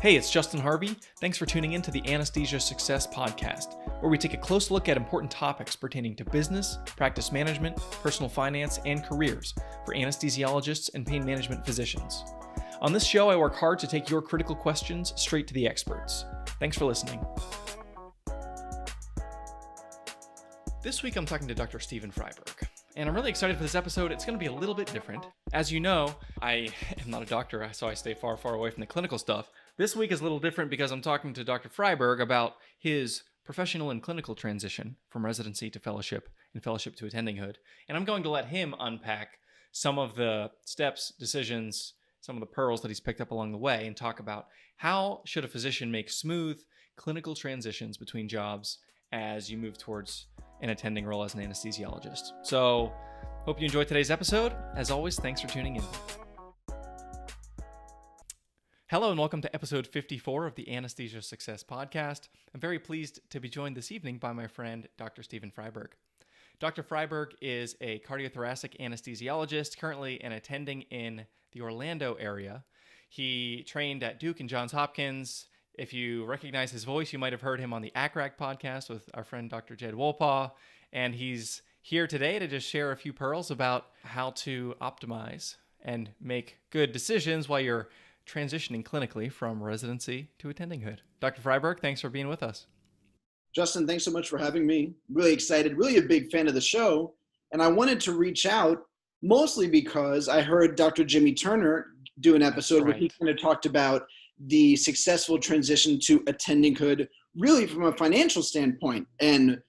Hey, it's Justin Harvey. Thanks for tuning in to the Anesthesia Success Podcast, where we take a close look at important topics pertaining to business, practice management, personal finance, and careers for anesthesiologists and pain management physicians. On this show, I work hard to take your critical questions straight to the experts. Thanks for listening. This week, I'm talking to Dr. Stephen Freiberg, and I'm really excited for this episode. It's going to be a little bit different. As you know, I am not a doctor, so I stay far, far away from the clinical stuff. This week is a little different because I'm talking to Dr. Freiberg about his professional and clinical transition from residency to fellowship and fellowship to attendinghood. And I'm going to let him unpack some of the steps, decisions, some of the pearls that he's picked up along the way and talk about how should a physician make smooth clinical transitions between jobs as you move towards an attending role as an anesthesiologist. So, hope you enjoyed today's episode. As always, thanks for tuning in. Hello and welcome to episode 54 of the Anesthesia Success Podcast. I'm very pleased to be joined this evening by my friend, Dr. Stephen Freiberg. Dr. Freiberg is a cardiothoracic anesthesiologist, currently an attending in the Orlando area. He trained at Duke and Johns Hopkins. If you recognize his voice, you might have heard him on the ASRA podcast with our friend Dr. Jed Wolpaw. And he's here today to just share a few pearls about how to optimize and make good decisions while you're transitioning clinically from residency to attendinghood. Dr. Freiberg, thanks for being with us. Justin, thanks so much for having me. Really excited, really a big fan of the show. And I wanted to reach out mostly because I heard Dr. Jimmy Turner do an episode where he kind of talked about the successful transition to attendinghood, really from a financial standpoint. And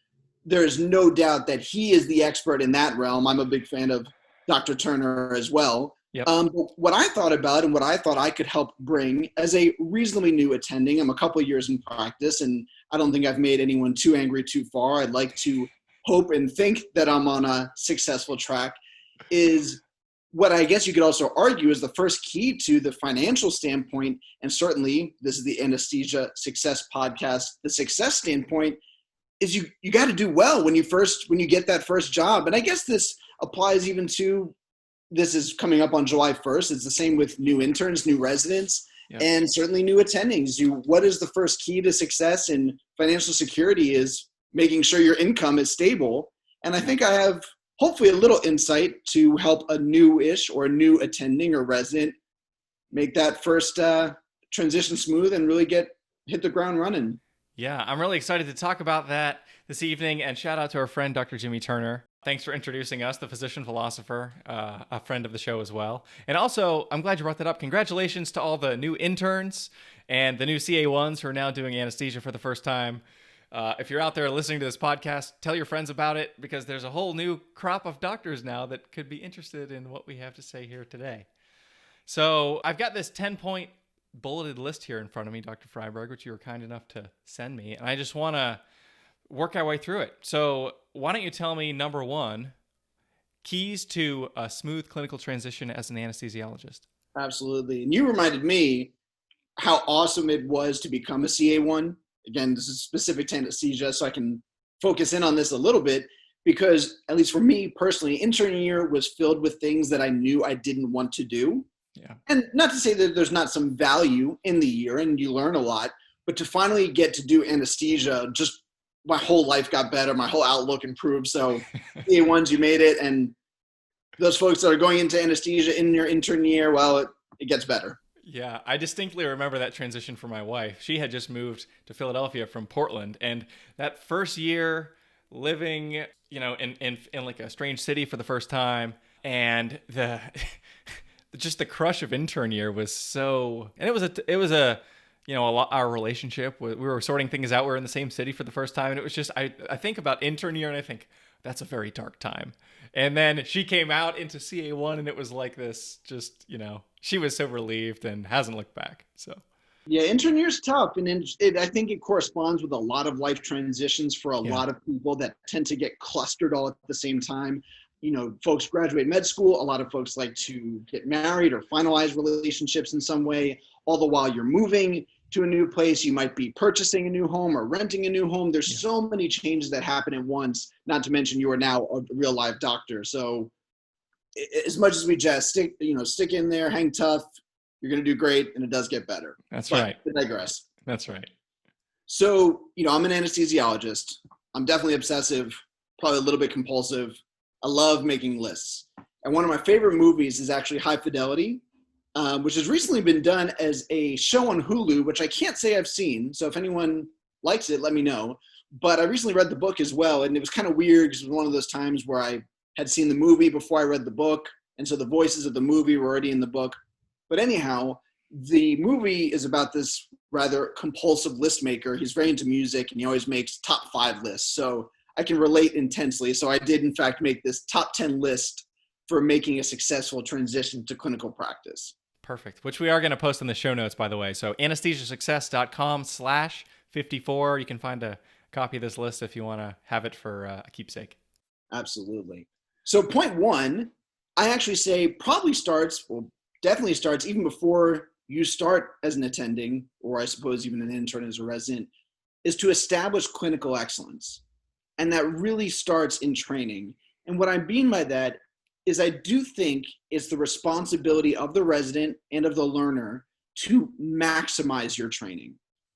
there's no doubt that he is the expert in that realm. I'm a big fan of Dr. Turner as well. Yep. What I thought about and what I thought I could help bring as a reasonably new attending, I'm a couple of years in practice and I don't think I've made anyone too angry too far. I'd like to hope and think that I'm on a successful track, is what I guess you could also argue is the first key to the financial standpoint. And certainly this is the Anesthesia Success Podcast. The success standpoint is you got to do well when you get that first job. And I guess this applies even to, this is coming up on July 1st. It's the same with new interns, new residents, and certainly new attendings. What is the first key to success in financial security is making sure your income is stable. And I think I have hopefully a little insight to help a new-ish or a new attending or resident make that first transition smooth and really hit the ground running. Yeah, I'm really excited to talk about that this evening, and shout out to our friend, Dr. Jimmy Turner. Thanks for introducing us, the physician philosopher, a friend of the show as well. And also, I'm glad you brought that up. Congratulations to all the new interns and the new CA1s who are now doing anesthesia for the first time. If you're out there listening to this podcast, tell your friends about it because there's a whole new crop of doctors now that could be interested in what we have to say here today. So I've got this 10-point bulleted list here in front of me, Dr. Freiberg, which you were kind enough to send me. And I just want to work our way through it. So why don't you tell me, number one, keys to a smooth clinical transition as an anesthesiologist? Absolutely. And you reminded me how awesome it was to become a CA1. Again, this is specific to anesthesia, so I can focus in on this a little bit because, at least for me personally, intern year was filled with things that I knew I didn't want to do. Yeah. And not to say that there's not some value in the year and you learn a lot, but to finally get to do anesthesia, just my whole life got better. My whole outlook improved. So CA1s, you made it. And those folks that are going into anesthesia in your intern year, well, it gets better. Yeah, I distinctly remember that transition for my wife. She had just moved to Philadelphia from Portland, and that first year living, in like a strange city for the first time, and just the crush of intern year was so, and it was a our relationship, we were sorting things out. We were in the same city for the first time, and it was just, I think about intern year and I think that's a very dark time. And then she came out into CA1 and it was like this, just, she was so relieved and hasn't looked back. So yeah, intern year's tough. And I think it corresponds with a lot of life transitions for a lot of people that tend to get clustered all at the same time. Folks graduate med school. A lot of folks like to get married or finalize relationships in some way, all the while you're moving to a new place. You might be purchasing a new home or renting a new home. There's so many changes that happen at once, not to mention you are now a real life doctor. So as much as we just stick in there, hang tough, you're going to do great, and it does get better. That's But right. I digress. That's right. So, I'm an anesthesiologist. I'm definitely obsessive, probably a little bit compulsive. I love making lists. And one of my favorite movies is actually High Fidelity, which has recently been done as a show on Hulu, which I can't say I've seen. So if anyone likes it, let me know. But I recently read the book as well, and it was kind of weird because it was one of those times where I had seen the movie before I read the book, and so the voices of the movie were already in the book. But anyhow, the movie is about this rather compulsive list maker. He's very into music, and he always makes top 5 lists. So I can relate intensely. So I did, in fact, make this top 10 list for making a successful transition to clinical practice. Perfect. Which we are going to post in the show notes, by the way. So anesthesiasuccess.com/54. You can find a copy of this list if you want to have it for a keepsake. Absolutely. So point 1, I actually say definitely starts even before you start as an attending, or I suppose even an intern as a resident, is to establish clinical excellence. And that really starts in training. And what I mean by that is I do think it's the responsibility of the resident and of the learner to maximize your training.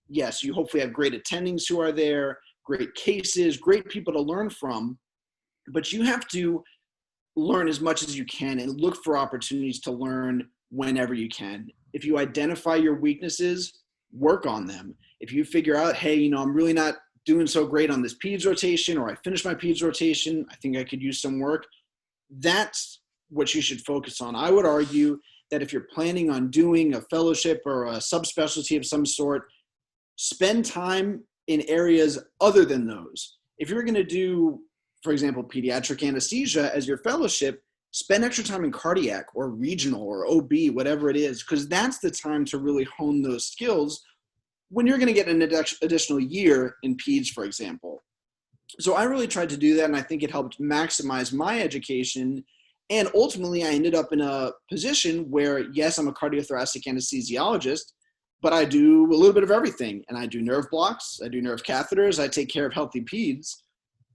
Yes, you hopefully have great attendings who are there, great cases, great people to learn from, but you have to learn as much as you can and look for opportunities to learn whenever you can. If you identify your weaknesses, work on them. If you figure out, hey, I'm really not doing so great on this peds rotation, or I finished my peds rotation, I think I could use some work, that's what you should focus on. I would argue that if you're planning on doing a fellowship or a subspecialty of some sort, spend time in areas other than those. If you're going to do, for example, pediatric anesthesia as your fellowship, spend extra time in cardiac or regional or OB, whatever it is, because that's the time to really hone those skills when you're going to get an additional year in peds, for example. So I really tried to do that, and I think it helped maximize my education. And ultimately, I ended up in a position where, yes, I'm a cardiothoracic anesthesiologist, but I do a little bit of everything. And I do nerve blocks, I do nerve catheters, I take care of healthy peds.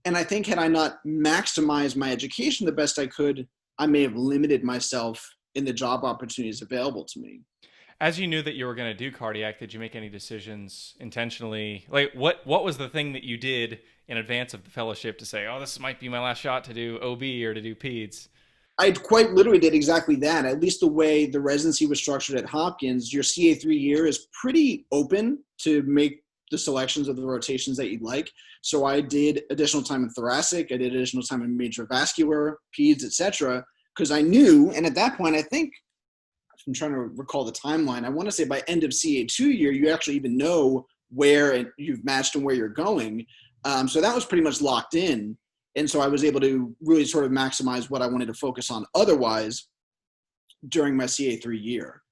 And I think had I not maximized my education the best I could, I may have limited myself in the job opportunities available to me. As you knew that you were going to do cardiac, did you make any decisions intentionally? Like what was the thing that you did in advance of the fellowship to say, oh, this might be my last shot to do OB or to do peds? I quite literally did exactly that. At least the way the residency was structured at Hopkins, your CA3 year is pretty open to make the selections of the rotations that you'd like. So I did additional time in thoracic, I did additional time in major vascular, peds, etc., because I knew, and at that point, I think, I'm trying to recall the timeline, I want to say by end of CA2 year, you actually even know where you've matched and where you're going. So that was pretty much locked in. And so I was able to really sort of maximize what I wanted to focus on otherwise during my CA3 year.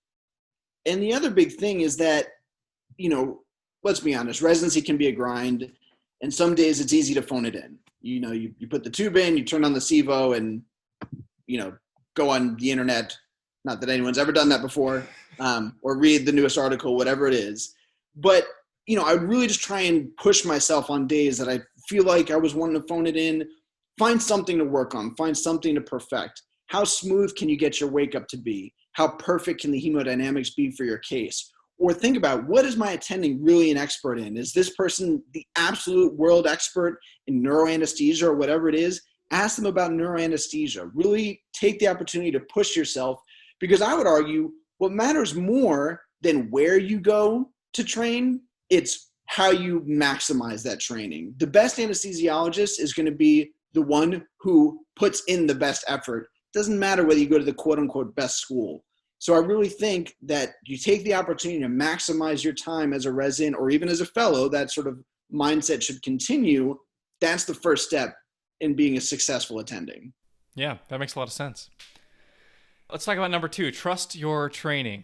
And the other big thing is that, let's be honest, residency can be a grind. And some days it's easy to phone it in. You put the tube in, you turn on the SIVO and, go on the internet. Not that anyone's ever done that before, or read the newest article, whatever it is. But, I really just try and push myself on days that I feel like I was wanting to phone it in, find something to work on, find something to perfect. How smooth can you get your wake up to be? How perfect can the hemodynamics be for your case? Or think about, what is my attending really an expert in? Is this person the absolute world expert in neuroanesthesia or whatever it is? Ask them about neuroanesthesia. Really take the opportunity to push yourself, because I would argue what matters more than where you go to train, it's how you maximize that training. The best anesthesiologist is going to be the one who puts in the best effort. It doesn't matter whether you go to the quote unquote best school. So I really think that you take the opportunity to maximize your time as a resident or even as a fellow. That sort of mindset should continue. That's the first step in being a successful attending. Yeah, that makes a lot of sense. Let's talk about number 2, trust your training.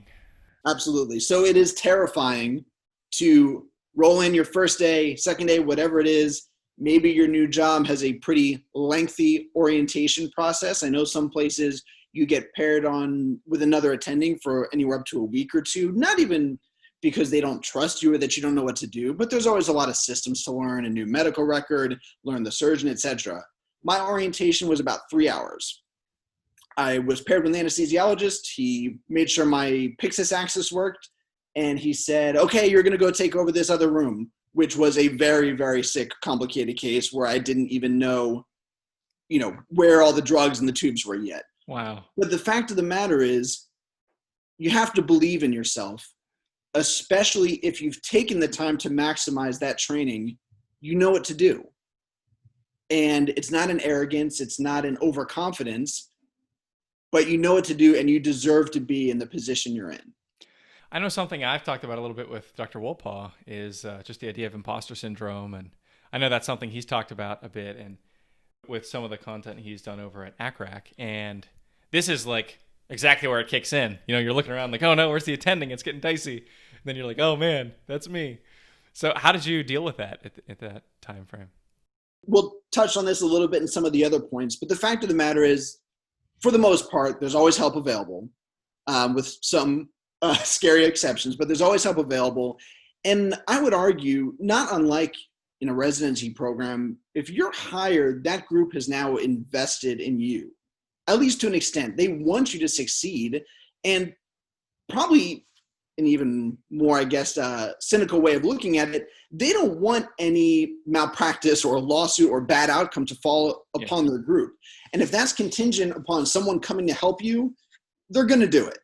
Absolutely. So it is terrifying to roll in your first day, second day, whatever it is. Maybe your new job has a pretty lengthy orientation process. I know some places you get paired on with another attending for anywhere up to a week or two, not even because they don't trust you or that you don't know what to do, but there's always a lot of systems to learn, a new medical record, learn the surgeon, etc. My orientation was about 3 hours. I was paired with an anesthesiologist. He made sure my Pyxis axis worked. And he said, okay, you're going to go take over this other room, which was a very, very sick, complicated case where I didn't even know, where all the drugs and the tubes were yet. Wow. But the fact of the matter is, you have to believe in yourself, especially if you've taken the time to maximize that training. You know what to do. And it's not an arrogance. It's not an overconfidence, but you know what to do, and you deserve to be in the position you're in. I know something I've talked about a little bit with Dr. Wolpaw is just the idea of imposter syndrome. And I know that's something he's talked about a bit and with some of the content he's done over at ACRAC. And this is like exactly where it kicks in. You're looking around like, oh no, where's the attending? It's getting dicey. And then you're like, oh man, that's me. So how did you deal with that at that time frame? We'll touch on this a little bit in some of the other points, but the fact of the matter is, for the most part, there's always help available, with some scary exceptions, but there's always help available. And I would argue, not unlike in a residency program, if you're hired, that group has now invested in you, at least to an extent. They want you to succeed, and probably an even more, cynical way of looking at it, they don't want any malpractice or lawsuit or bad outcome to fall upon their group. And if that's contingent upon someone coming to help you, they're going to do it.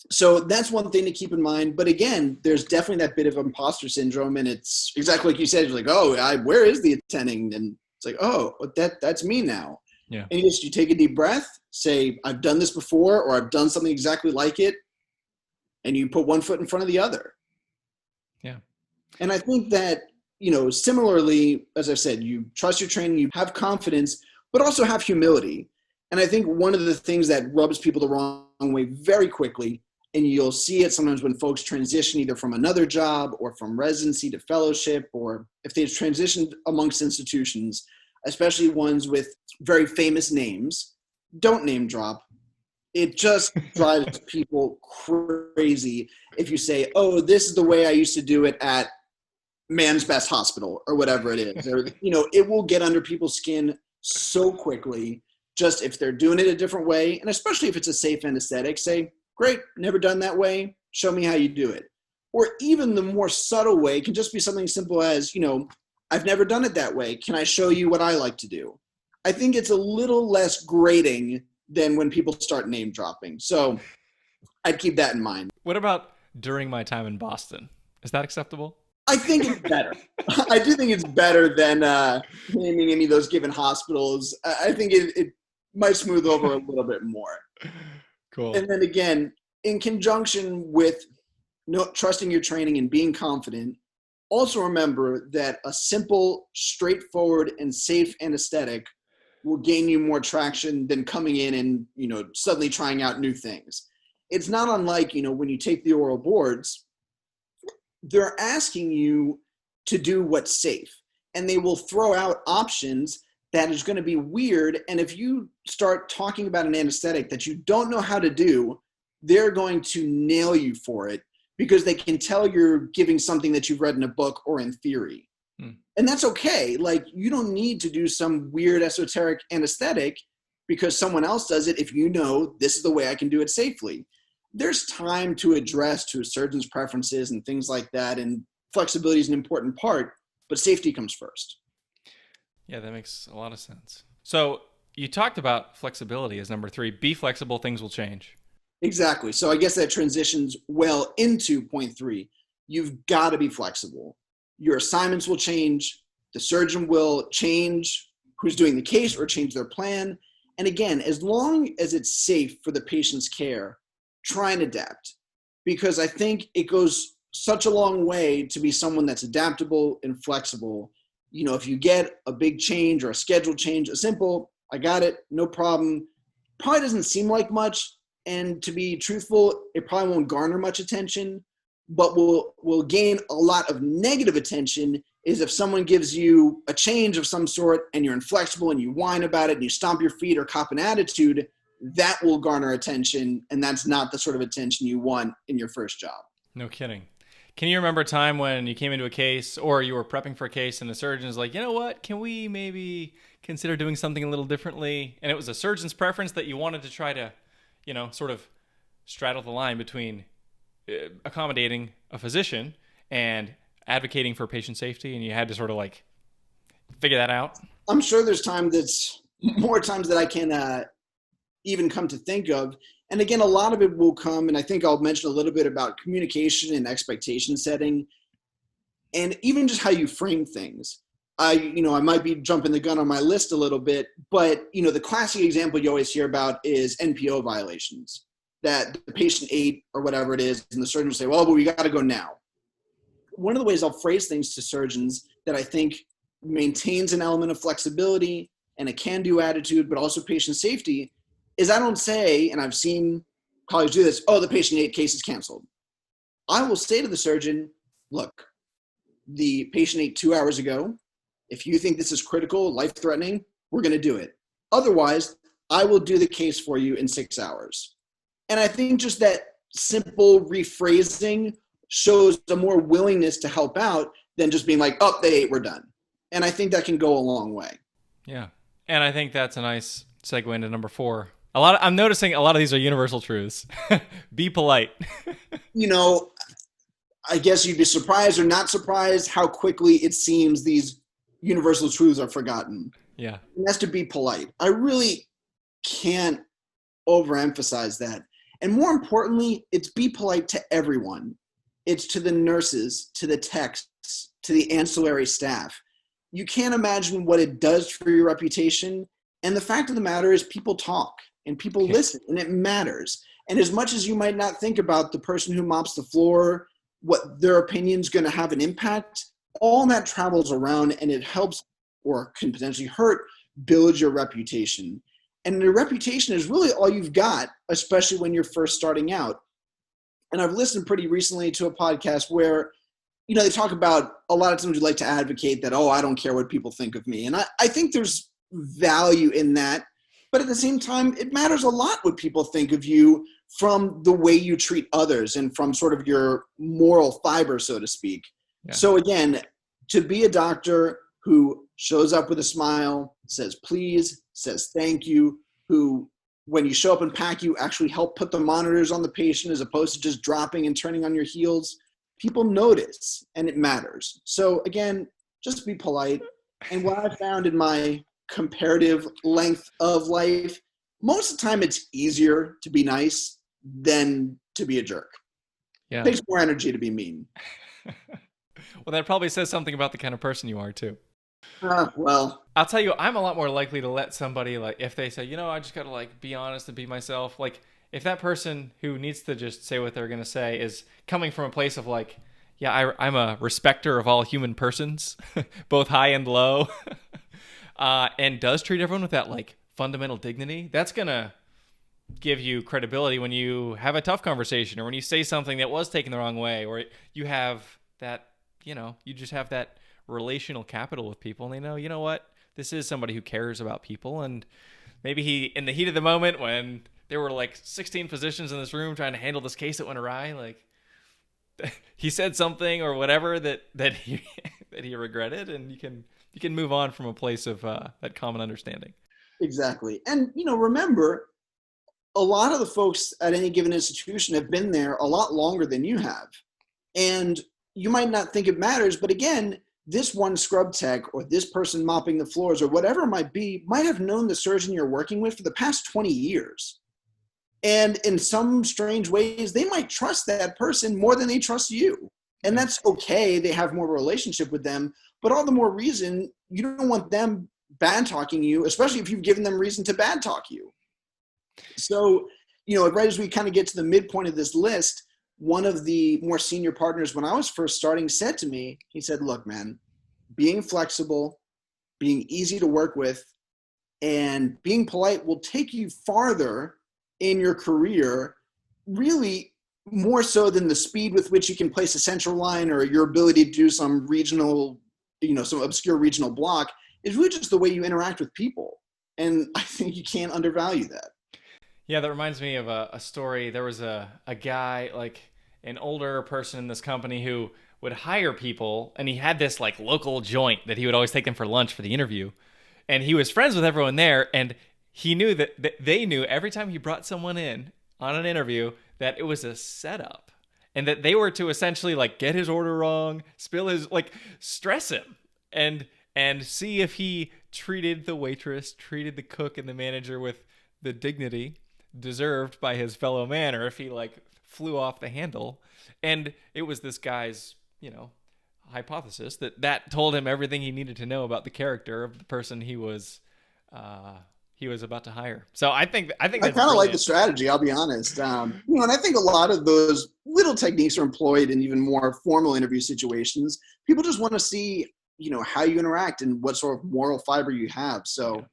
So that's one thing to keep in mind. But again, there's definitely that bit of imposter syndrome, and it's exactly like you said. It's like, oh, where is the attending? And it's like, oh, that's me now. Yeah. And you take a deep breath, say, I've done this before, or I've done something exactly like it. And you put one foot in front of the other. Yeah. And I think that, similarly, as I said, you trust your training, you have confidence, but also have humility. And I think one of the things that rubs people the wrong way very quickly, and you'll see it sometimes when folks transition either from another job or from residency to fellowship, or if they've transitioned amongst institutions, especially ones with very famous names, don't name drop. It just drives people crazy if you say, oh, this is the way I used to do it at Man's Best Hospital or whatever it is. Or, it will get under people's skin so quickly, just if they're doing it a different way. And especially if it's a safe anesthetic, say, great, never done that way. Show me how you do it. Or even the more subtle way can just be something simple as, I've never done it that way. Can I show you what I like to do? I think it's a little less grating than when people start name dropping. So I'd keep that in mind. What about during my time in Boston? Is that acceptable? I think it's better. I do think it's better than naming any of those given hospitals. I think it might smooth over a little bit more. Cool. And then again, in conjunction with trusting your training and being confident, also remember that a simple, straightforward, and safe anesthetic will gain you more traction than coming in and, suddenly trying out new things. It's not unlike, when you take the oral boards, they're asking you to do what's safe, and they will throw out options that is going to be weird. And if you start talking about an anesthetic that you don't know how to do, they're going to nail you for it because they can tell you're giving something that you've read in a book or in theory. And that's okay. Like, you don't need to do some weird esoteric anesthetic because someone else does it if you know this is the way I can do it safely. There's time to address to a surgeon's preferences and things like that, and flexibility is an important part, but safety comes first. Yeah, that makes a lot of sense. So you talked about flexibility as number 3. Be flexible, things will change. Exactly. So I guess that transitions well into point 3. You've got to be flexible. Your assignments will change. The surgeon will change who's doing the case or change their plan. And again, as long as it's safe for the patient's care, try and adapt. Because I think it goes such a long way to be someone that's adaptable and flexible. If you get a big change or a schedule change, a simple, I got it, no problem, probably doesn't seem like much. And to be truthful, it probably won't garner much attention, but will gain a lot of negative attention is if someone gives you a change of some sort and you're inflexible and you whine about it and you stomp your feet or cop an attitude, that will garner attention. And that's not the sort of attention you want in your first job. No kidding. Can you remember a time when you came into a case or you were prepping for a case and the surgeon is like, you know what, can we maybe consider doing something a little differently? And it was a surgeon's preference that you wanted to try to, sort of straddle the line between accommodating a physician and advocating for patient safety, and you had to sort of like figure that out? I'm sure there's more times that I can even come to think of. And again, a lot of it will come, and I think I'll mention a little bit about communication and expectation setting, and even just how you frame things. I might be jumping the gun on my list a little bit, but the classic example you always hear about is NPO violations, that the patient ate or whatever it is, and the surgeon will say, well, but we got to go now. One of the ways I'll phrase things to surgeons that I think maintains an element of flexibility and a can-do attitude, but also patient safety, is I don't say, and I've seen colleagues do this, oh, the patient ate, case is canceled. I will say to the surgeon, look, the patient ate 2 hours ago. If you think this is critical, life-threatening, we're going to do it. Otherwise, I will do the case for you in 6 hours. And I think just that simple rephrasing shows a more willingness to help out than just being like, oh, they ate, we're done. And I think that can go a long way. Yeah. And I think that's a nice segue into number 4. I'm noticing a lot of these are universal truths. Be polite. I guess you'd be surprised or not surprised how quickly it seems these universal truths are forgotten. Yeah. And that's to be polite. I really can't overemphasize that. And more importantly, it's be polite to everyone. It's to the nurses, to the techs, to the ancillary staff. You can't imagine what it does for your reputation. And the fact of the matter is people talk and people listen, and it matters. And as much as you might not think about the person who mops the floor, what their opinion's going to have an impact, all that travels around, and it helps or can potentially hurt build your reputation. And your reputation is really all you've got, especially when you're first starting out. And I've listened pretty recently to a podcast where, they talk about a lot of times you like to advocate that, oh, I don't care what people think of me. And I think there's value in that. But at the same time, it matters a lot what people think of you from the way you treat others and from sort of your moral fiber, so to speak. Yeah. So again, to be a doctor who shows up with a smile, says please, says thank you, who when you show up and pack, you actually help put the monitors on the patient as opposed to just dropping and turning on your heels. People notice, and it matters. So again, just be polite. And what I found in my comparative length of life, most of the time it's easier to be nice than to be a jerk. Yeah. It takes more energy to be mean. Well, that probably says something about the kind of person you are too. Well, I'll tell you, I'm a lot more likely to let somebody, like, if they say, I just got to like be honest and be myself. Like, if that person who needs to just say what they're going to say is coming from a place of like, yeah, I'm a respecter of all human persons, both high and low, and does treat everyone with that like fundamental dignity, that's going to give you credibility when you have a tough conversation or when you say something that was taken the wrong way, or you have that, you just have that relational capital with people, and they know, you know what, this is somebody who cares about people. And maybe he, in the heat of the moment when there were like 16 physicians in this room trying to handle this case that went awry, like he said something or whatever that he that he regretted, and you can move on from a place of that common understanding. Exactly. And remember, a lot of the folks at any given institution have been there a lot longer than you have, and you might not think it matters, but again, this one scrub tech or this person mopping the floors or whatever it might be might have known the surgeon you're working with for the past 20 years. And in some strange ways, they might trust that person more than they trust you. And that's okay. They have more of a relationship with them, but all the more reason you don't want them bad talking you, especially if you've given them reason to bad talk you. So, right as we kind of get to the midpoint of this list, one of the more senior partners when I was first starting said to me, he said, look, man, being flexible, being easy to work with, and being polite will take you farther in your career, really more so than the speed with which you can place a central line or your ability to do some regional, some obscure regional block, is really just the way you interact with people. And I think you can't undervalue that. Yeah, that reminds me of a story. There was a guy, like, an older person in this company who would hire people, and he had this like local joint that he would always take them for lunch for the interview. And he was friends with everyone there, and he knew that they knew every time he brought someone in on an interview that it was a setup, and that they were to essentially like get his order wrong, spill his like stress him, and see if he treated the waitress, treated the cook and the manager with the dignity deserved by his fellow man, or if he like flew off the handle. And it was this guy's, hypothesis that told him everything he needed to know about the character of the person he was about to hire. So I think that's kind of like the strategy, I'll be honest. And I think a lot of those little techniques are employed in even more formal interview situations. People just want to see, how you interact and what sort of moral fiber you have. So,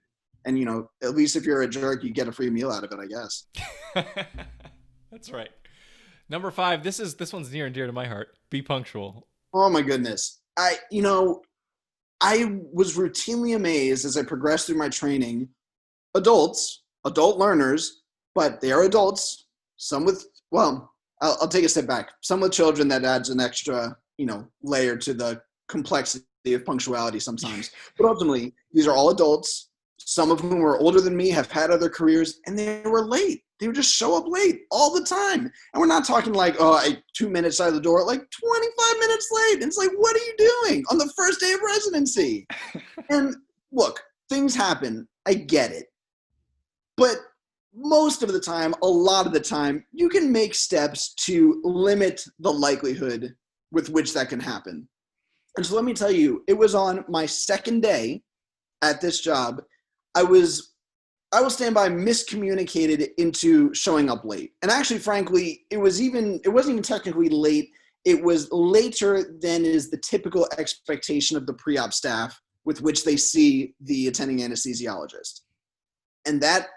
and at least if you're a jerk, you get a free meal out of it, I guess. That's right. Number 5, this one's near and dear to my heart. Be punctual. Oh my goodness. I was routinely amazed as I progressed through my training. Adult learners, but they are adults. Some with, I'll take a step back. Some with children, that adds an extra, layer to the complexity of punctuality sometimes. But ultimately, these are all adults. Some of whom are older than me, have had other careers, and they were late. They would just show up late all the time. And we're not talking like, 2 minutes out of the door, like 25 minutes late. And it's like, what are you doing on the first day of residency? And look, things happen. I get it. But most of the time, a lot of the time, you can make steps to limit the likelihood with which that can happen. And so let me tell you, it was on my second day at this job, I will stand by, miscommunicated into showing up late. And actually, frankly, it wasn't even technically late. It was later than is the typical expectation of the pre-op staff with which they see the attending anesthesiologist. And that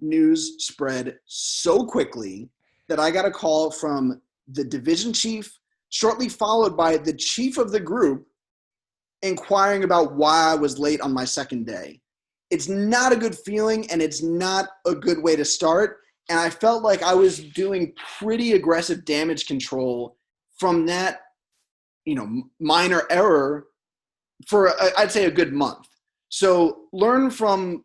news spread so quickly that I got a call from the division chief, shortly followed by the chief of the group, inquiring about why I was late on my second day. It's not a good feeling, and it's not a good way to start. And I felt like I was doing pretty aggressive damage control from that, minor error for, I'd say, a good month. So learn from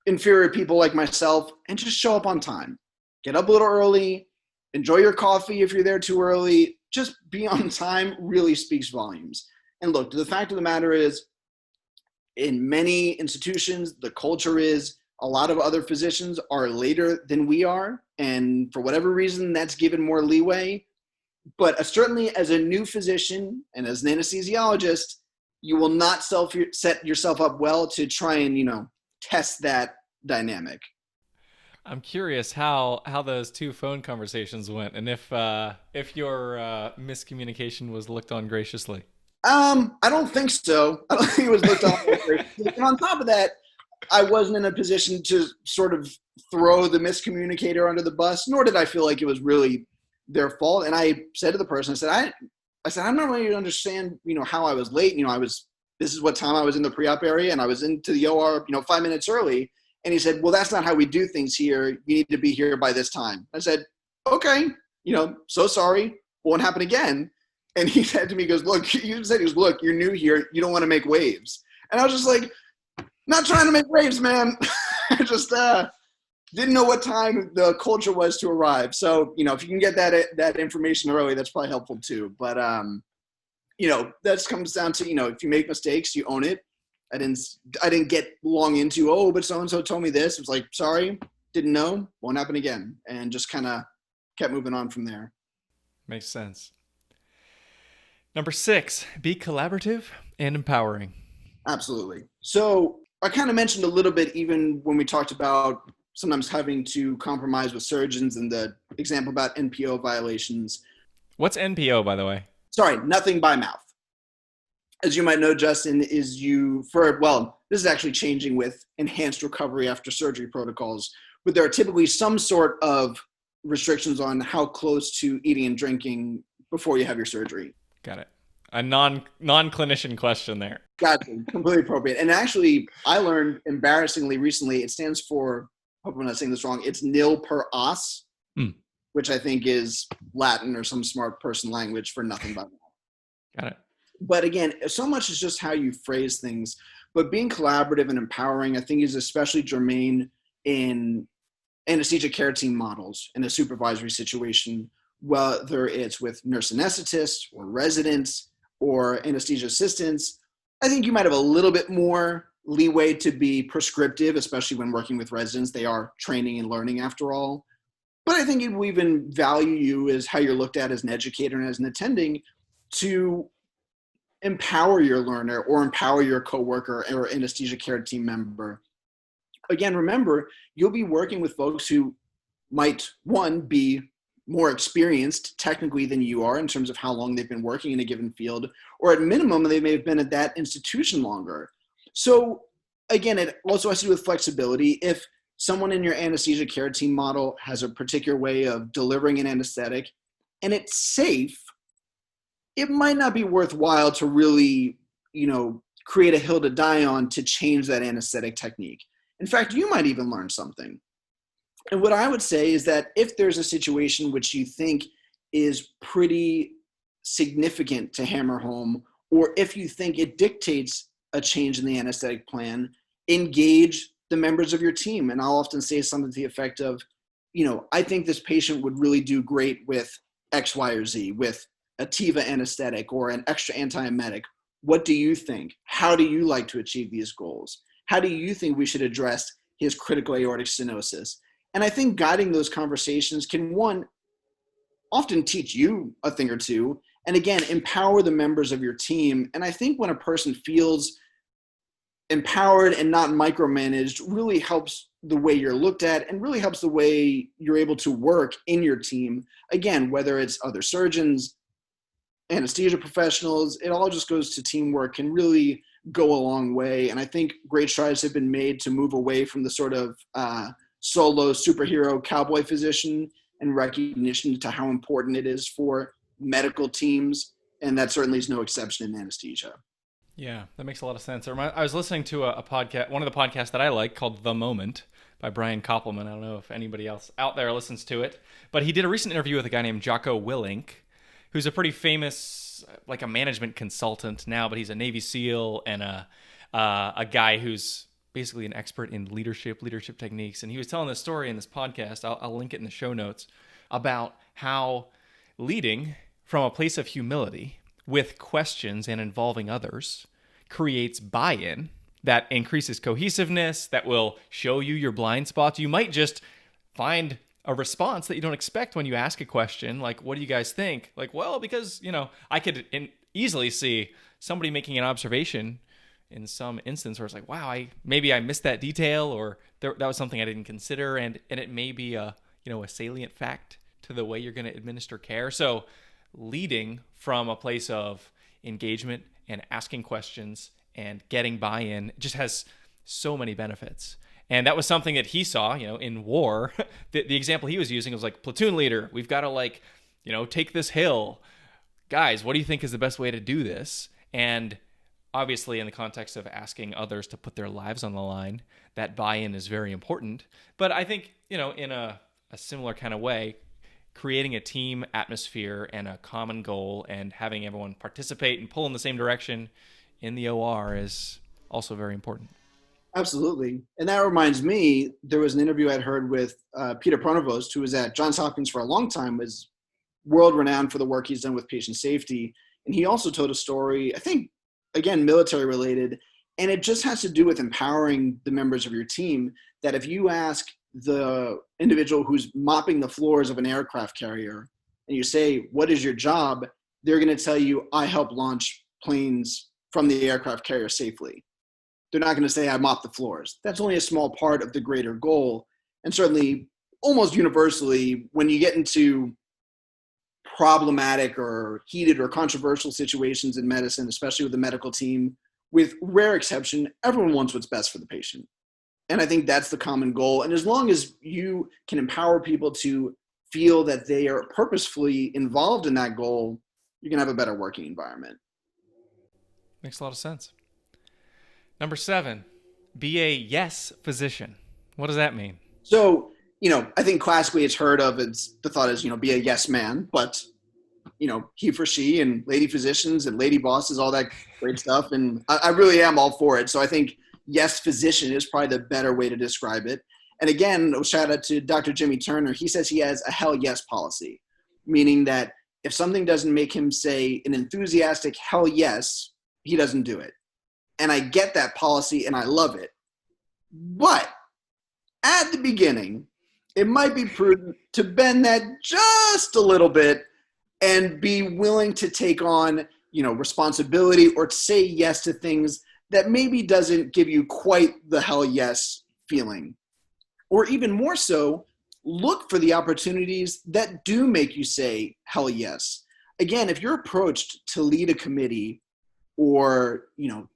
inferior people like myself and just show up on time. Get up a little early, enjoy your coffee if you're there too early. Just be on time really speaks volumes. And look, the fact of the matter is, in many institutions, the culture is a lot of other physicians are later than we are. And for whatever reason, that's given more leeway. But certainly as a new physician and as an anesthesiologist, you will not set yourself up well to try and, test that dynamic. I'm curious how those 2 phone conversations went, and if your miscommunication was looked on graciously. I don't think so. I don't think it was looked on graciously. And on top of that, I wasn't in a position to sort of throw the miscommunicator under the bus, nor did I feel like it was really their fault. And I said to the person, I said, I'm not really understand, how I was late. This is what time I was in the pre-op area, and I was into the OR, 5 minutes early. And he said, well, that's not how we do things here. You need to be here by this time. I said, okay, so sorry. Won't happen again. And he said to me, he goes, look, you're new here. You don't want to make waves. And I was just like, not trying to make waves, man. I just didn't know what time the culture was to arrive. So, if you can get that information early, that's probably helpful too. But, that comes down to, if you make mistakes, you own it. I didn't get long into, but so-and-so told me this. It was like, sorry, didn't know, won't happen again. And just kind of kept moving on from there. Makes sense. Number 6, be collaborative and empowering. Absolutely. So I kind of mentioned a little bit, even when we talked about sometimes having to compromise with surgeons and the example about NPO violations. What's NPO, by the way? Sorry, nothing by mouth. As you might know, Justin, this is actually changing with enhanced recovery after surgery protocols, but there are typically some sort of restrictions on how close to eating and drinking before you have your surgery. Got it. A non-clinician question there. Gotcha. Completely appropriate. And actually, I learned embarrassingly recently, it stands for, hope I'm not saying this wrong, it's nil per os. which I think is Latin or some smart person language for nothing but that. Got it. But again, so much is just how you phrase things. But being collaborative and empowering, I think, is especially germane in anesthesia care team models in a supervisory situation, whether it's with nurse anesthetists or residents or anesthesia assistants. I think you might have a little bit more leeway to be prescriptive, especially when working with residents. They are training and learning after all. But I think it will even value you as how you're looked at as an educator and as an attending to empower your learner or empower your coworker or anesthesia care team member. Again, remember, you'll be working with folks who might, one, be more experienced technically than you are in terms of how long they've been working in a given field, or at minimum, they may have been at that institution longer. So again, it also has to do with flexibility. If someone in your anesthesia care team model has a particular way of delivering an anesthetic and it's safe, it might not be worthwhile to really, create a hill to die on to change that anesthetic technique. In fact, you might even learn something. And what I would say is that if there's a situation which you think is pretty significant to hammer home, or if you think it dictates a change in the anesthetic plan, engage the members of your team. And I'll often say something to the effect of, I think this patient would really do great with X, Y, or Z, with a TIVA anesthetic or an extra antiemetic. What do you think? How do you like to achieve these goals? How do you think we should address his critical aortic stenosis? And I think guiding those conversations can, one, often teach you a thing or two, and again, empower the members of your team. And I think when a person feels empowered and not micromanaged, really helps the way you're looked at and really helps the way you're able to work in your team. Again, whether it's other surgeons, anesthesia professionals, it all just goes to teamwork, can really go a long way. And I think great strides have been made to move away from the sort of solo superhero cowboy physician and recognition to how important it is for medical teams. And that certainly is no exception in anesthesia. Yeah, that makes a lot of sense. I was listening to a podcast, one of the podcasts that I like called The Moment by Brian Koppelman. I don't know if anybody else out there listens to it, but he did a recent interview with a guy named Jocko Willink, who's a pretty famous, like a management consultant now, but he's a Navy SEAL and a guy who's basically an expert in leadership techniques. And he was telling this story in this podcast, I'll link it in the show notes, about how leading from a place of humility with questions and involving others creates buy-in that increases cohesiveness, that will show you your blind spots. You might just find a response that you don't expect when you ask a question, like, what do you guys think? Like, well, because, I could easily see somebody making an observation in some instance where it's like, wow, maybe I missed that detail, or that was something I didn't consider, and it may be a salient fact to the way you're going to administer care. So leading from a place of engagement and asking questions and getting buy-in just has so many benefits. And that was something that he saw, in war. The example he was using was like, platoon leader, we've got to take this hill. Guys, what do you think is the best way to do this? And obviously in the context of asking others to put their lives on the line, that buy-in is very important. But I think, in a similar kind of way, creating a team atmosphere and a common goal and having everyone participate and pull in the same direction in the OR is also very important. Absolutely. And that reminds me, there was an interview I'd heard with Peter Pronovost, who was at Johns Hopkins for a long time, was world renowned for the work he's done with patient safety. And he also told a story, I think, again, military related, and it just has to do with empowering the members of your team, that if you ask the individual who's mopping the floors of an aircraft carrier and you say, what is your job? They're going to tell you, I help launch planes from the aircraft carrier safely. They're not going to say, I mop the floors. That's only a small part of the greater goal. And certainly, almost universally, when you get into problematic or heated or controversial situations in medicine, especially with the medical team, with rare exception, everyone wants what's best for the patient. And I think that's the common goal. And as long as you can empower people to feel that they are purposefully involved in that goal, you can have a better working environment. Makes a lot of sense. Number 7, be a yes physician. What does that mean? So I think classically it's heard of, it's the thought is, be a yes man, but he for she and lady physicians and lady bosses, all that great stuff. And I really am all for it. So I think yes physician is probably the better way to describe it. And again, shout out to Dr. Jimmy Turner. He says he has a hell yes policy, meaning that if something doesn't make him say an enthusiastic hell yes, he doesn't do it. And I get that policy and I love it. But at the beginning, it might be prudent to bend that just a little bit and be willing to take on, responsibility or to say yes to things that maybe doesn't give you quite the hell yes feeling. Or even more so, look for the opportunities that do make you say hell yes. Again, if you're approached to lead a committee or,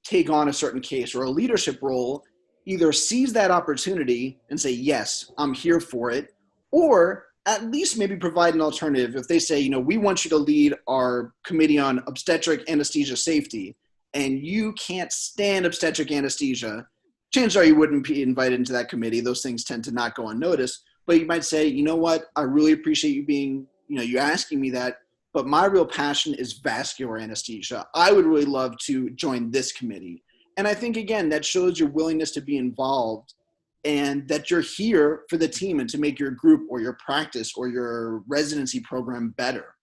take on a certain case or a leadership role, either seize that opportunity and say, yes, I'm here for it, or at least maybe provide an alternative. If they say, we want you to lead our committee on obstetric anesthesia safety, and you can't stand obstetric anesthesia, chances are you wouldn't be invited into that committee. Those things tend to not go unnoticed. But you might say, you know what, I really appreciate you being, you asking me that, but my real passion is vascular anesthesia. I would really love to join this committee. And I think, again, that shows your willingness to be involved and that you're here for the team and to make your group or your practice or your residency program better.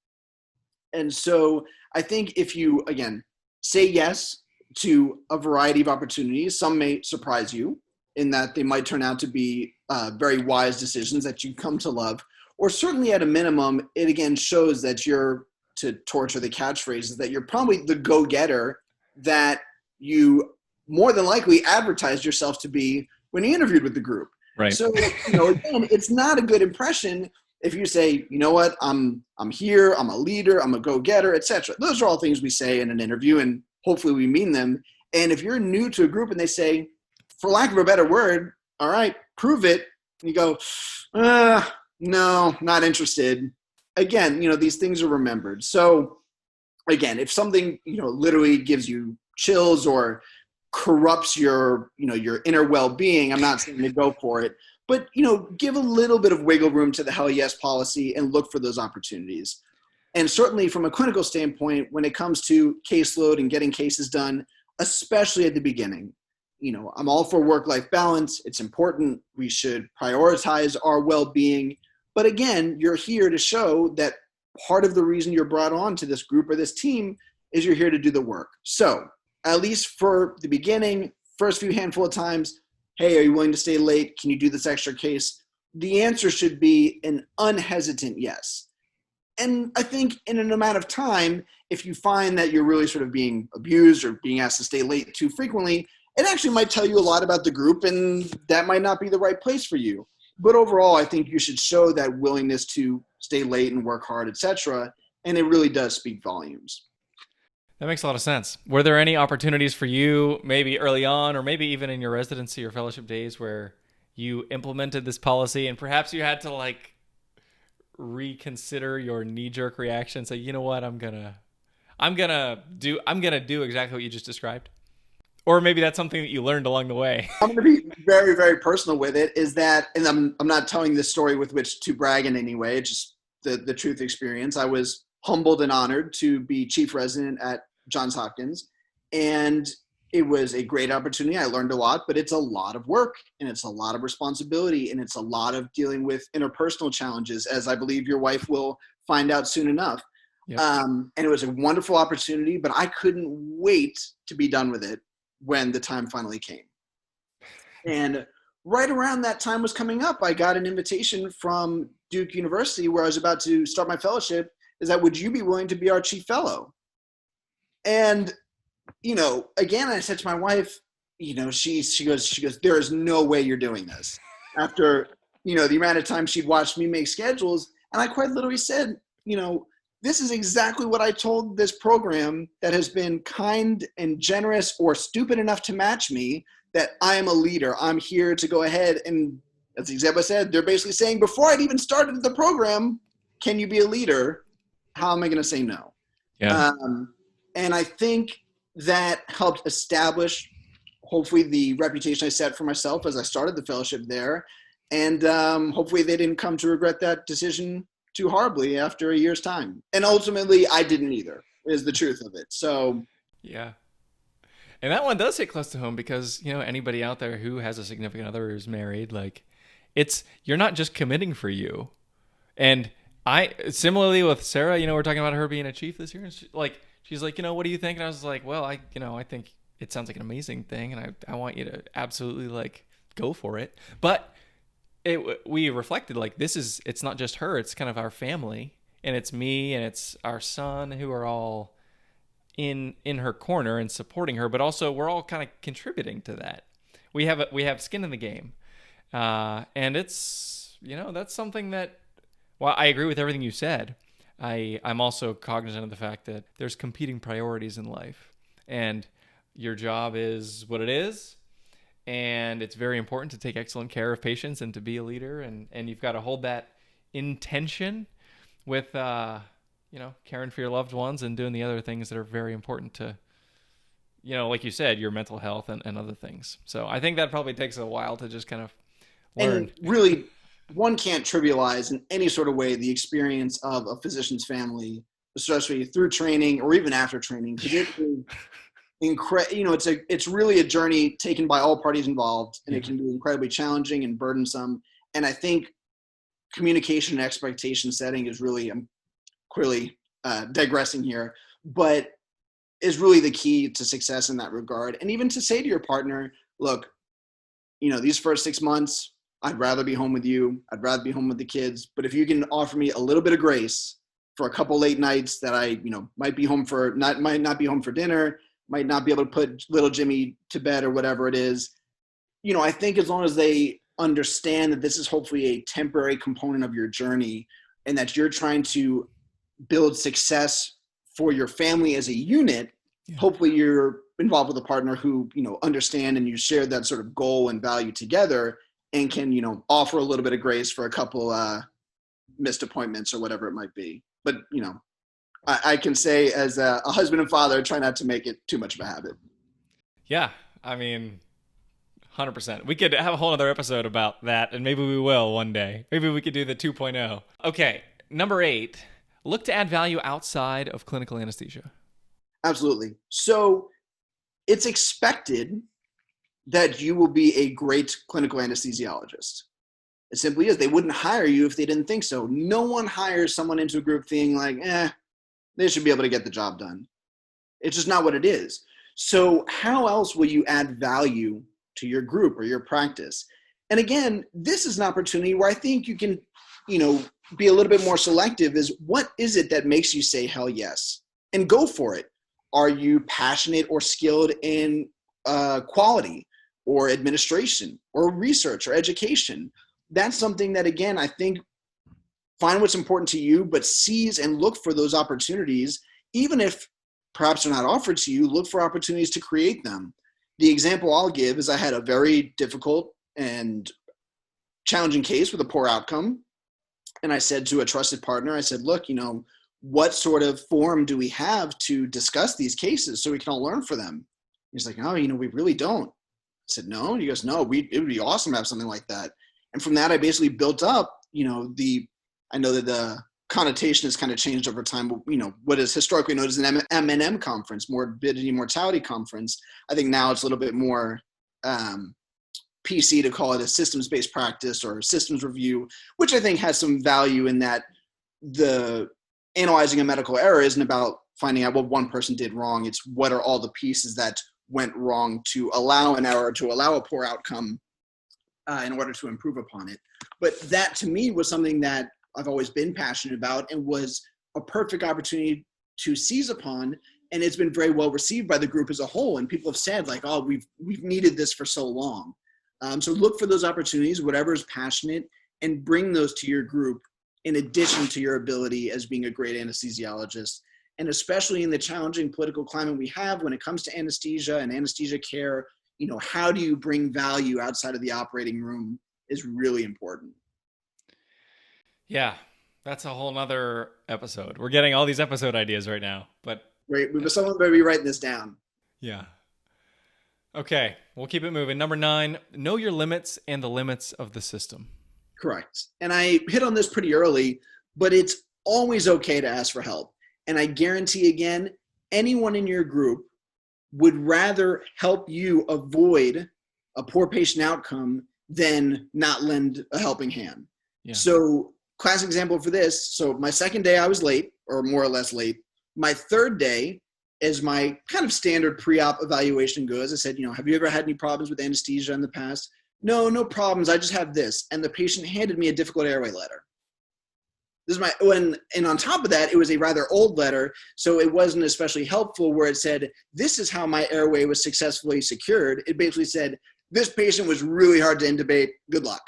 And so I think if you, again, say yes to a variety of opportunities, some may surprise you in that they might turn out to be very wise decisions that you come to love, or certainly at a minimum, it again shows that you're, to torture the catchphrases, that you're probably the go-getter that you more than likely advertised yourself to be when you interviewed with the group. Right. So, again, it's not a good impression if you say, you know what, I'm here, I'm a leader, I'm a go-getter, etc. Those are all things we say in an interview, and hopefully we mean them. And if you're new to a group and they say, for lack of a better word, all right, prove it, and you go, no, not interested. Again, these things are remembered. So again, if something, literally gives you chills or corrupts your inner well-being, I'm not saying to go for it, but, give a little bit of wiggle room to the hell yes policy and look for those opportunities. And certainly from a clinical standpoint, when it comes to caseload and getting cases done, especially at the beginning, I'm all for work-life balance. It's important. We should prioritize our well-being. But again, you're here to show that part of the reason you're brought on to this group or this team is you're here to do the work. So at least for the beginning, first few handful of times, hey, are you willing to stay late? Can you do this extra case? The answer should be an unhesitant yes. And I think in an amount of time, if you find that you're really sort of being abused or being asked to stay late too frequently, it actually might tell you a lot about the group, and that might not be the right place for you. But overall, I think you should show that willingness to stay late and work hard, etc. And it really does speak volumes. That makes a lot of sense. Were there any opportunities for you, maybe early on, or maybe even in your residency or fellowship days, where you implemented this policy and perhaps you had to reconsider your knee-jerk reaction, say, you know what, I'm gonna do exactly what you just described? Or maybe that's something that you learned along the way. I'm going to be very, very personal with it, is that, and I'm not telling this story with which to brag in any way, it's just the truth experience. I was humbled and honored to be chief resident at Johns Hopkins, and it was a great opportunity. I learned a lot, but it's a lot of work, and it's a lot of responsibility, and it's a lot of dealing with interpersonal challenges, as I believe your wife will find out soon enough. Yep. And it was a wonderful opportunity, but I couldn't wait to be done with it when the time finally came. And right around that time was coming up, I got an invitation from Duke University, where I was about to start my fellowship, is that, would you be willing to be our chief fellow? And, again, I said to my wife, she goes, there is no way you're doing this. After, the amount of time she'd watched me make schedules. And I quite literally said, this is exactly what I told this program that has been kind and generous or stupid enough to match me, that I am a leader. I'm here to go ahead. And as exactly I said, they're basically saying, before I'd even started the program, can you be a leader? How am I going to say no? Yeah. And I think that helped establish, hopefully, the reputation I set for myself as I started the fellowship there. And hopefully they didn't come to regret that decision too horribly after a year's time. And ultimately, I didn't either, is the truth of it. So, Yeah. And that one does hit close to home because, anybody out there who has a significant other who's married, like, you're not just committing for you. And similarly with Sarah, we're talking about her being a chief this year. And she's like, what do you think? And I was like, well, I think it sounds like an amazing thing. And I want you to absolutely like go for it. But we reflected like, it's not just her, it's kind of our family, and it's me and it's our son who are all in her corner and supporting her, but also we're all kind of contributing to that. We have skin in the game. And it's, that's something that, well, I agree with everything you said. I'm also cognizant of the fact that there's competing priorities in life, and your job is what it is. And it's very important to take excellent care of patients and to be a leader. And you've got to hold that intention with, caring for your loved ones and doing the other things that are very important to, like you said, your mental health and other things. So I think that probably takes a while to just kind of learn. And really, one can't trivialize in any sort of way the experience of a physician's family, especially through training or even after training. Because it is it's really a journey taken by all parties involved, and it can be incredibly challenging and burdensome. And I think communication and expectation setting is really, I'm clearly digressing here, but is really the key to success in that regard. And even to say to your partner, look, these first 6 months, I'd rather be home with you. I'd rather be home with the kids. But if you can offer me a little bit of grace for a couple late nights that I, might not be home for dinner, might not be able to put little Jimmy to bed or whatever it is, I think as long as they understand that this is hopefully a temporary component of your journey and that you're trying to build success for your family as a unit, hopefully you're involved with a partner who, understand, and you share that sort of goal and value together and can, offer a little bit of grace for a couple missed appointments or whatever it might be. But, I can say as a husband and father, try not to make it too much of a habit. Yeah. I mean, 100%. We could have a whole other episode about that, and maybe we will one day. Maybe we could do the 2.0. Okay. Number 8, look to add value outside of clinical anesthesia. Absolutely. So it's expected that you will be a great clinical anesthesiologist. It simply is. They wouldn't hire you if they didn't think so. No one hires someone into a group thinking like, they should be able to get the job done. It's just not what it is. So how else will you add value to your group or your practice? And again, this is an opportunity where I think you can, be a little bit more selective. Is what is it that makes you say hell yes and go for it? Are you passionate or skilled in quality or administration or research or education? That's something that, again, I think find what's important to you, but seize and look for those opportunities. Even if perhaps they're not offered to you, look for opportunities to create them. The example I'll give is I had a very difficult and challenging case with a poor outcome. And I said to a trusted partner, I said, look, what sort of forum do we have to discuss these cases so we can all learn from them? He's like, oh, we really don't. I said, no. He goes, no, it would be awesome to have something like that. And from that, I basically built up, I know that the connotation has kind of changed over time, but, what is historically known as an M&M conference, morbidity mortality conference. I think now it's a little bit more PC to call it a systems-based practice or systems review, which I think has some value in that the analyzing a medical error isn't about finding out what one person did wrong. It's what are all the pieces that went wrong to allow an error, to allow a poor outcome in order to improve upon it. But that to me was something that I've always been passionate about and was a perfect opportunity to seize upon. And it's been very well received by the group as a whole. And people have said like, oh, we've needed this for so long. So look for those opportunities, whatever is passionate, and bring those to your group in addition to your ability as being a great anesthesiologist. And especially in the challenging political climate we have when it comes to anesthesia and anesthesia care, how do you bring value outside of the operating room is really important. Yeah, that's a whole nother episode. We're getting all these episode ideas right now, but great. Someone better be writing this down. Yeah. Okay, we'll keep it moving. Number 9, know your limits and the limits of the system. Correct. And I hit on this pretty early, but it's always okay to ask for help. And I guarantee, again, anyone in your group would rather help you avoid a poor patient outcome than not lend a helping hand. Yeah. So classic example for this. So my second day I was late, or more or less late. My third day, as my kind of standard pre-op evaluation goes, I said, have you ever had any problems with anesthesia in the past? No problems. I just have this. And the patient handed me a difficult airway letter. And on top of that, it was a rather old letter, so it wasn't especially helpful where it said, this is how my airway was successfully secured. It basically said, this patient was really hard to intubate. Good luck.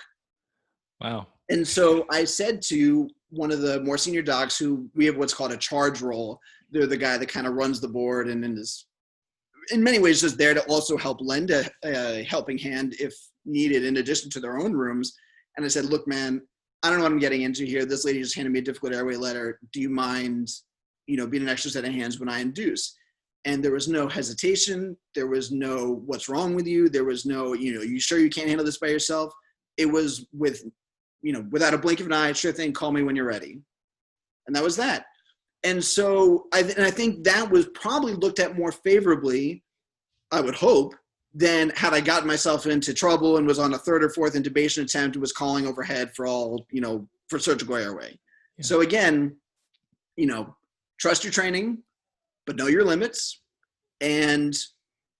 Wow. And so I said to one of the more senior docs, who we have what's called a charge role. They're the guy that kind of runs the board and is in many ways just there to also help lend a helping hand if needed in addition to their own rooms. And I said, look, man, I don't know what I'm getting into here. This lady just handed me a difficult airway letter. Do you mind, being an extra set of hands when I induce? And there was no hesitation. There was no, what's wrong with you? There was no, you sure you can't handle this by yourself? It was without a blink of an eye, sure thing, call me when you're ready. And that was that. And so I think that was probably looked at more favorably, I would hope, than had I gotten myself into trouble and was on a third or fourth intubation attempt and was calling overhead for all, for surgical airway. Yeah. So again, trust your training, but know your limits. And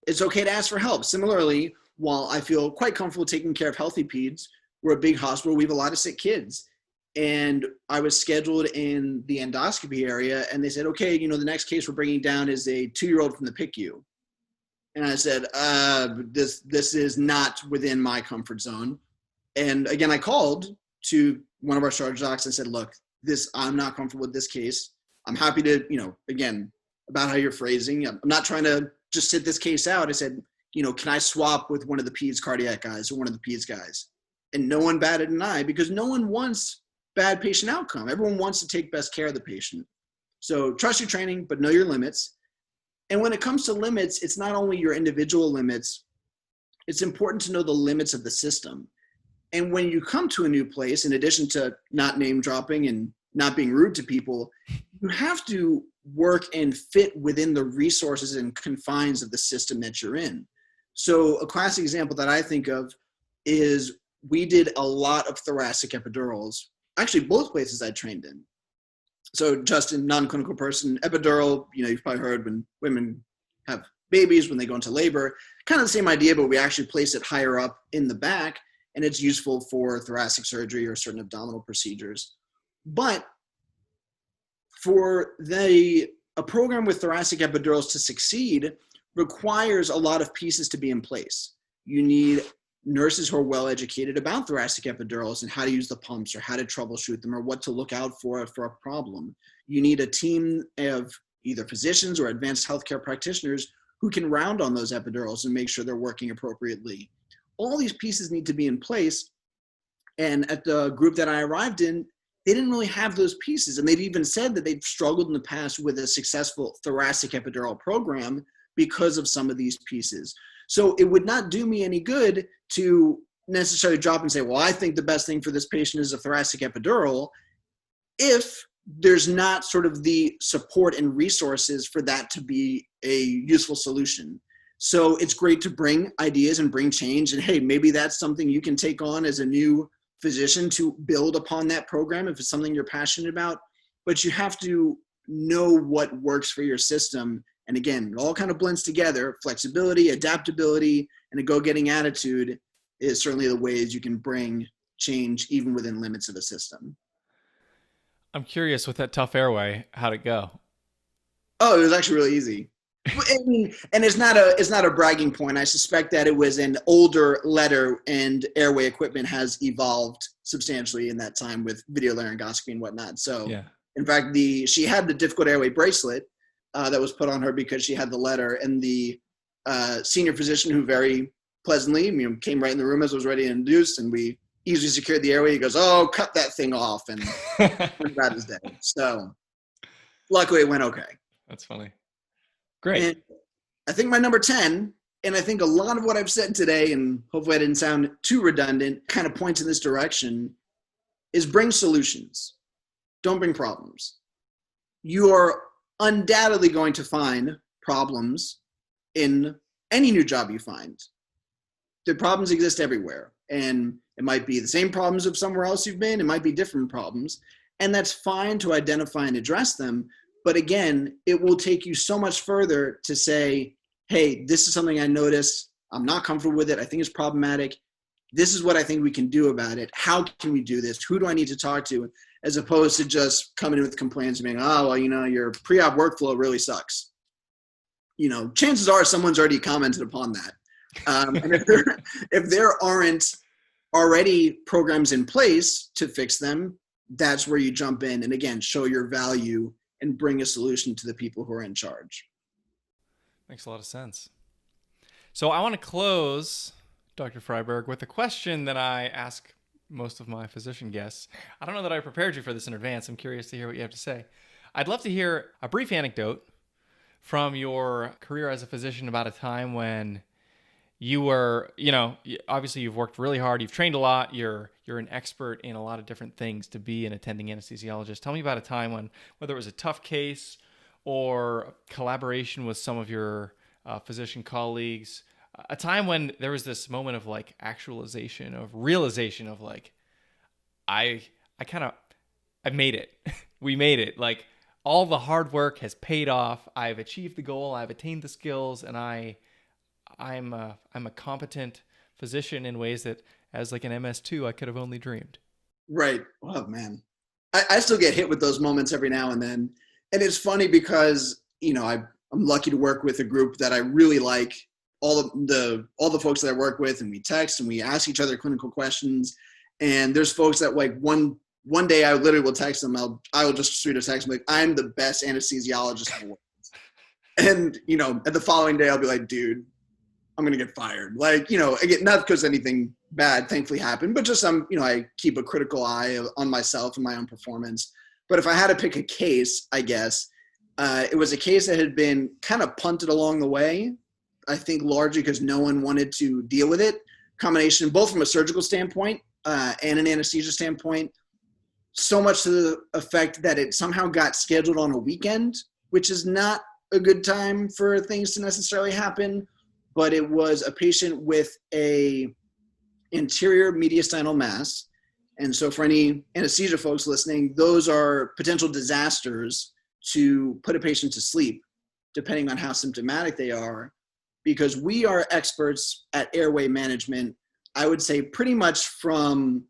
it's okay to ask for help. Similarly, while I feel quite comfortable taking care of healthy peds, we're a big hospital, we have a lot of sick kids. And I was scheduled in the endoscopy area and they said, okay, the next case we're bringing down is a 2-year-old from the PICU. And I said, this is not within my comfort zone. And again, I called to one of our charge docs and said, look, I'm not comfortable with this case. I'm happy to, again, about how you're phrasing, I'm not trying to just sit this case out. I said, can I swap with one of the peds cardiac guys or one of the peds guys? And no one batted an eye because no one wants bad patient outcome. Everyone wants to take best care of the patient. So trust your training, but know your limits. And when it comes to limits, it's not only your individual limits, it's important to know the limits of the system. And when you come to a new place, in addition to not name dropping and not being rude to people, you have to work and fit within the resources and confines of the system that you're in. So a classic example that I think of is we did a lot of thoracic epidurals, actually both places I trained in. So Justin, non-clinical person, epidural, you've probably heard when women have babies, when they go into labor, kind of the same idea, but we actually place it higher up in the back and it's useful for thoracic surgery or certain abdominal procedures. But for a program with thoracic epidurals to succeed requires a lot of pieces to be in place. You need nurses who are well educated about thoracic epidurals and how to use the pumps or how to troubleshoot them or what to look out for a problem. You need a team of either physicians or advanced healthcare practitioners who can round on those epidurals and make sure they're working appropriately. All these pieces need to be in place. And at the group that I arrived in, they didn't really have those pieces. And they've even said that they've struggled in the past with a successful thoracic epidural program because of some of these pieces. So it would not do me any good to necessarily drop and say, well, I think the best thing for this patient is a thoracic epidural if there's not sort of the support and resources for that to be a useful solution. So it's great to bring ideas and bring change. And hey, maybe that's something you can take on as a new physician to build upon that program if it's something you're passionate about. But you have to know what works for your system. And again, it all kind of blends together. Flexibility, adaptability, and a go-getting attitude is certainly the ways you can bring change even within limits of a system. I'm curious, with that tough airway, how'd it go? Oh, it was actually really easy. I mean, and it's not a bragging point. I suspect that it was an older letter and airway equipment has evolved substantially in that time with video laryngoscopy and whatnot. So yeah. In fact, she had the difficult airway bracelet that was put on her because she had the letter, and the senior physician who very pleasantly came right in the room as I was ready to induce, and we easily secured the airway. He goes, "Oh, cut that thing off," and went about his day. So luckily it went okay. That's funny. Great. And I think my number 10, and I think a lot of what I've said today, and hopefully I didn't sound too redundant, kind of points in this direction, is bring solutions. Don't bring problems. You are undoubtedly going to find problems in any new job you find. The problems exist everywhere, and it might be the same problems of somewhere else you've been. It might be different problems, and that's fine to identify and address them. But again, it will take you so much further to say, hey, this is something I noticed. I'm not comfortable with it. I think it's problematic. This is what I think we can do about it. How can we do this? Who do I need to talk to? As opposed to just coming in with complaints and being, oh, well, your pre-op workflow really sucks. Chances are someone's already commented upon that. And if there aren't already programs in place to fix them, that's where you jump in and, again, show your value and bring a solution to the people who are in charge. Makes a lot of sense. So I want to close, Dr. Freiberg, with a question that I ask most of my physician guests. I don't know that I prepared you for this in advance. I'm curious to hear what you have to say. I'd love to hear a brief anecdote from your career as a physician about a time when you were, obviously you've worked really hard. You've trained a lot. You're an expert in a lot of different things to be an attending anesthesiologist. Tell me about a time when, whether it was a tough case or collaboration with some of your physician colleagues, a time when there was this moment of like actualization, of realization of like, I made it. We made it. Like all the hard work has paid off. I've achieved the goal. I've attained the skills, and I'm a competent physician in ways that, as like an MS2, I could have only dreamed. Right. Oh man, I still get hit with those moments every now and then, and it's funny because I'm lucky to work with a group that I really like. All the folks that I work with, and we text and we ask each other clinical questions. And there's folks that like one day I literally will text them. I will just shoot a text like, I'm the best anesthesiologist in the world. And at the following day I'll be like, dude, I'm gonna get fired. Like, again, not because anything bad thankfully happened, but just I keep a critical eye on myself and my own performance. But if I had to pick a case, I guess it was a case that had been kind of punted along the way. I think largely because no one wanted to deal with it. Combination, both from a surgical standpoint and an anesthesia standpoint, so much to the effect that it somehow got scheduled on a weekend, which is not a good time for things to necessarily happen. But it was a patient with a anterior mediastinal mass. And so for any anesthesia folks listening, those are potential disasters to put a patient to sleep, depending on how symptomatic they are. Because we are experts at airway management, I would say pretty much from,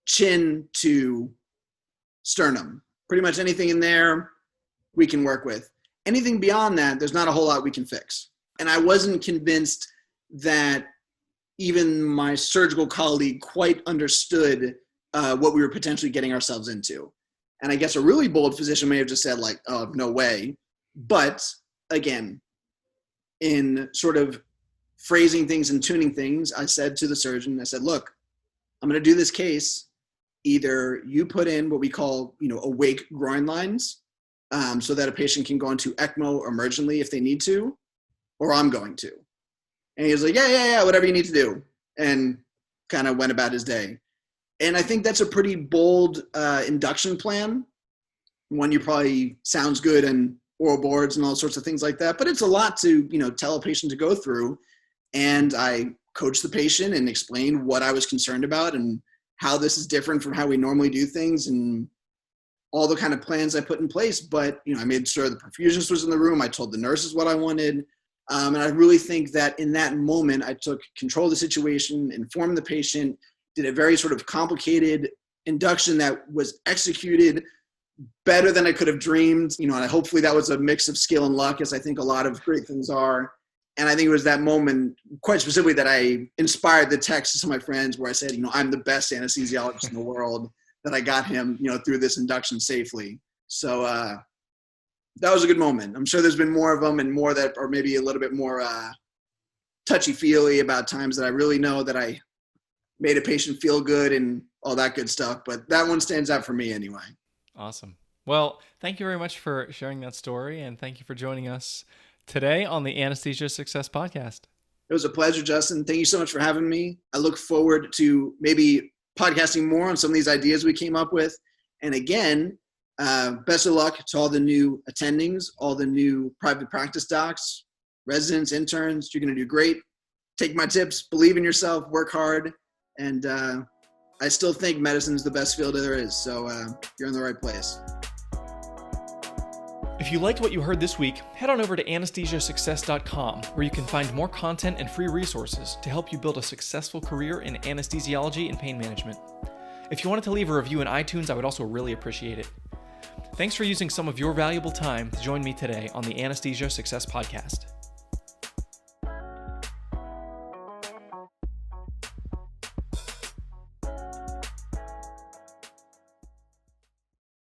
chin to sternum. Pretty much anything in there we can work with. Anything beyond that, there's not a whole lot we can fix. And I wasn't convinced that even my surgical colleague quite understood what we were potentially getting ourselves into. And I guess a really bold physician may have just said like, oh, no way. But again, in sort of phrasing things and tuning things, I said to the surgeon, I said, look, I'm going to do this case. Either you put in what we call, awake groin lines so that a patient can go into ECMO emergently if they need to, or I'm going to. And he was like, yeah, whatever you need to do. And kind of went about his day. And I think that's a pretty bold induction plan. One you probably sounds good and oral boards and all sorts of things like that. But it's a lot to, tell a patient to go through. And I coached the patient and explained what I was concerned about and how this is different from how we normally do things and all the kind of plans I put in place. But, I made sure the perfusionist was in the room. I told the nurses what I wanted. And I really think that in that moment, I took control of the situation, informed the patient, did a very sort of complicated induction that was executed better than I could have dreamed. And hopefully that was a mix of skill and luck, as I think a lot of great things are. And I think it was that moment, quite specifically, that I inspired the text to some of my friends where I said, I'm the best anesthesiologist in the world, that I got him, through this induction safely. So that was a good moment. I'm sure there's been more of them and more that are maybe a little bit more touchy-feely about times that I really know that I made a patient feel good and all that good stuff. But that one stands out for me anyway. Awesome. Well, thank you very much for sharing that story, and thank you for joining us today on the Anesthesia Success Podcast. It was a pleasure, Justin. Thank you so much for having me. I look forward to maybe podcasting more on some of these ideas we came up with. And again, best of luck to all the new attendings, all the new private practice docs, residents, interns. You're going to do great. Take my tips, believe in yourself, work hard. And I still think medicine is the best field there is. So you're in the right place. If you liked what you heard this week, head on over to anesthesiasuccess.com, where you can find more content and free resources to help you build a successful career in anesthesiology and pain management. If you wanted to leave a review in iTunes, I would also really appreciate it. Thanks for using some of your valuable time to join me today on the Anesthesia Success Podcast.